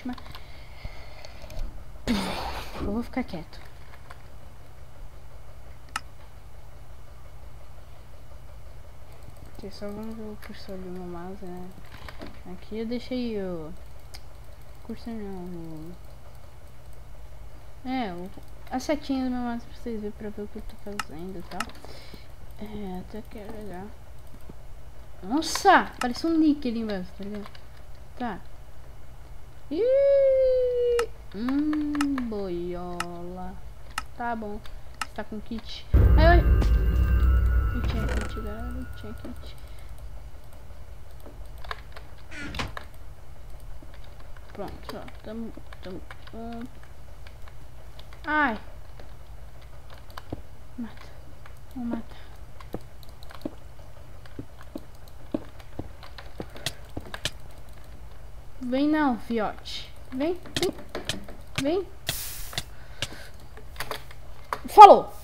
ótima. Eu vou ficar quieto. Vocês só vão ver o cursor do meu mouse, né? Aqui eu deixei o cursor não. A setinha do meu mouse pra vocês verem, pra ver o que eu tô fazendo e tal. Até que é legal. Nossa! Parece um nick ali embaixo, tá ligado? Tá. Boiola. Tá bom. Você tá com kit. Aí eu tinha kit, galera. Tinha kit. Pronto, ó. Tamo. Ai. Mata. Vou matar. Vem não, fiote. Vem. Falou!